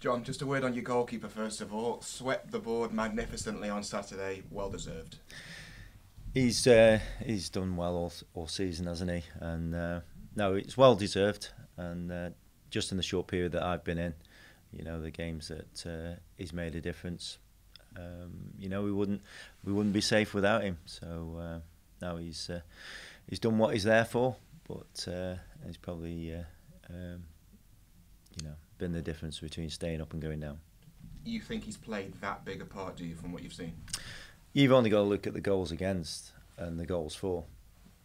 John, just a word on your goalkeeper first of all. Swept the board magnificently on Saturday. Well deserved. He's done well all season, hasn't he? And no, it's well deserved. And just in the short period that I've been in, the games that he's made a difference. We wouldn't be safe without him. So no, he's done what he's there for, but he's probably been the difference between staying up and going down. You think he's played that big a part, do you, from what you've seen? You've only got to look at the goals against and the goals for.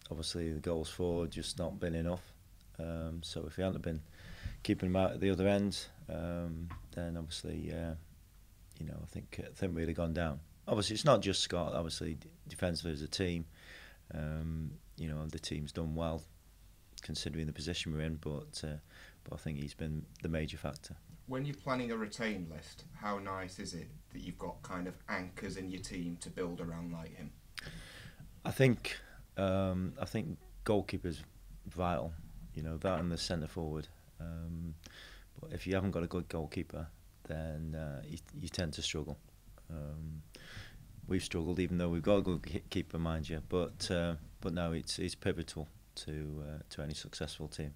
Obviously, the goals for just not been enough. So if he hadn't been keeping him out at the other end, then obviously, I think we'd have gone down. Obviously, it's not just Scott. Obviously, defensively as a team, the team's done well considering the position we're in, but I think he's been the major factor. When you're planning a retain list, how nice is it that you've got kind of anchors in your team to build around like him? I think goalkeeper's vital. That and the centre forward. But if you haven't got a good goalkeeper, then you tend to struggle. We've struggled, even though we've got a good keeper, mind you. But no, it's pivotal to any successful team.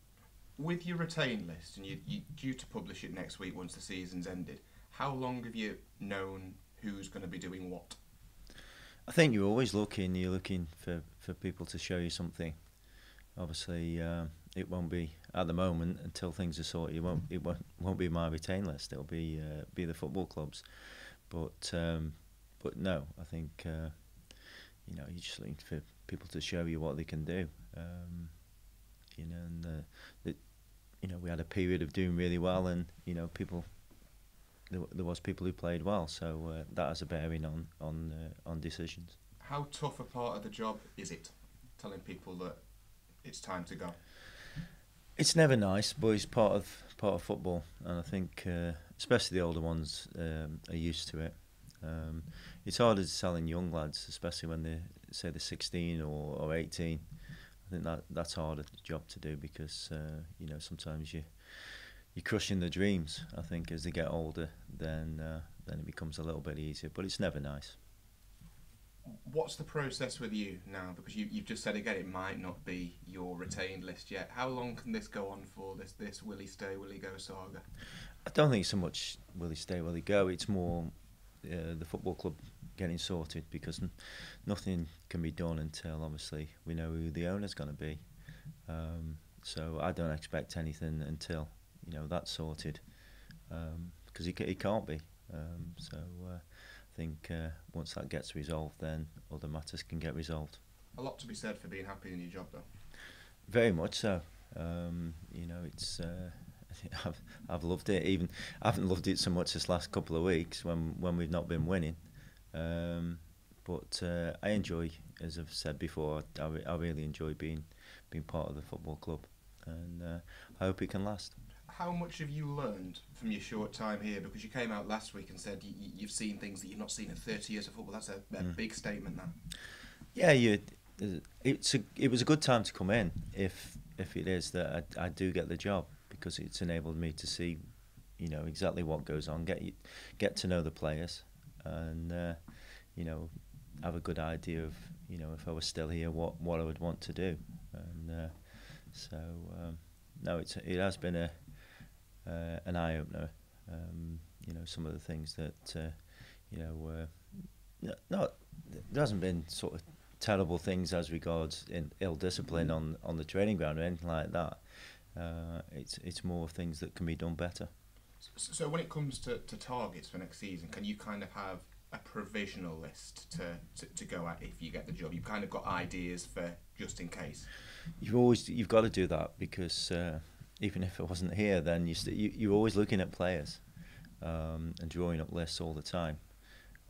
With your retain list, and you're due to publish it next week once the season's ended, how long have you known who's going to be doing what? I think you're always looking. You're looking for people to show you something. Obviously, it won't be at the moment until things are sorted. It won't be my retain list. It'll be the football clubs. But no, I think you're just looking for people to show you what they can do. We had a period of doing really well, and people. There was people who played well, so that has a bearing on decisions. How tough a part of the job is it, telling people that it's time to go? It's never nice, but it's part of football, and I think especially the older ones are used to it. It's harder to sell in young lads, especially when they're 16 or 18. I think that's harder job to do because sometimes you're crushing the dreams. I think as they get older, then it becomes a little bit easier, but it's never nice. What's the process with you now? Because you've just said again, it might not be your retained list yet. How long can this go on for? This will he stay, will he go saga? I don't think so much will he stay, will he go. It's more the football club getting sorted because nothing can be done until obviously we know who the owner's going to be. So I don't expect anything until that's sorted because he can't be. I think once that gets resolved, then other matters can get resolved. A lot to be said for being happy in your job, though. Very much so. It's. I've loved it. Even I haven't loved it so much this last couple of weeks when we've not been winning. But I enjoy, as I've said before, I really enjoy being part of the football club, and I hope it can last. How much have you learned from your short time here? Because you came out last week and said you've seen things that you've not seen in 30 years of football. That's a big statement, that. Yeah, it was a good time to come in if it is that I do get the job, because it's enabled me to see exactly what goes on, get to know the players, and have a good idea of if I was still here what I would want to do, and no, it has been an eye opener. Some of the things that there hasn't been sort of terrible things as regards in ill discipline on the training ground or anything like that. It's more things that can be done better. So when it comes to targets for next season, can you kind of have a provisional list to go at if you get the job? You've kind of got ideas for just in case. You've got to do that because even if it wasn't here, then you're always looking at players and drawing up lists all the time.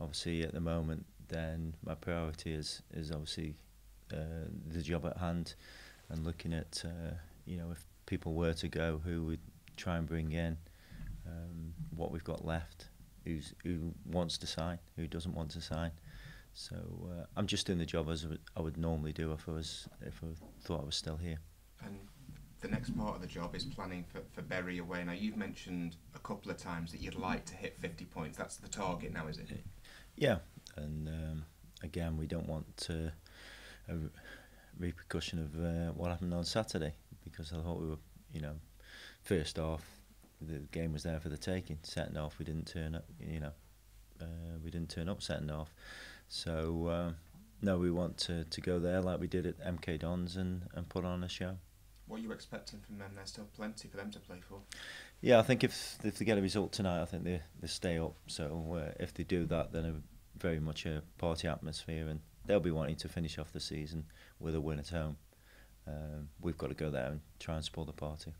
Obviously, at the moment, then my priority is obviously the job at hand, and looking at if people were to go, who would try and bring in, what we've got left, who wants to sign, who doesn't want to sign. So I'm just doing the job as I would normally do if I thought I was still here. And the next part of the job is planning for Bury away. Now, you've mentioned a couple of times that you'd like to hit 50 points. That's the target now, is it? Yeah, and again, we don't want a repercussion of what happened on Saturday, because I thought we were, first half, the game was there for the taking. Second half, we didn't turn up, we didn't turn up second half. So, no, we want to go there like we did at MK Dons and put on a show. What are you expecting from them? There's still plenty for them to play for. Yeah, I think if they get a result tonight, I think they stay up. So if they do that, then very much a party atmosphere, and they'll be wanting to finish off the season with a win at home. We've got to go there and try and spoil the party.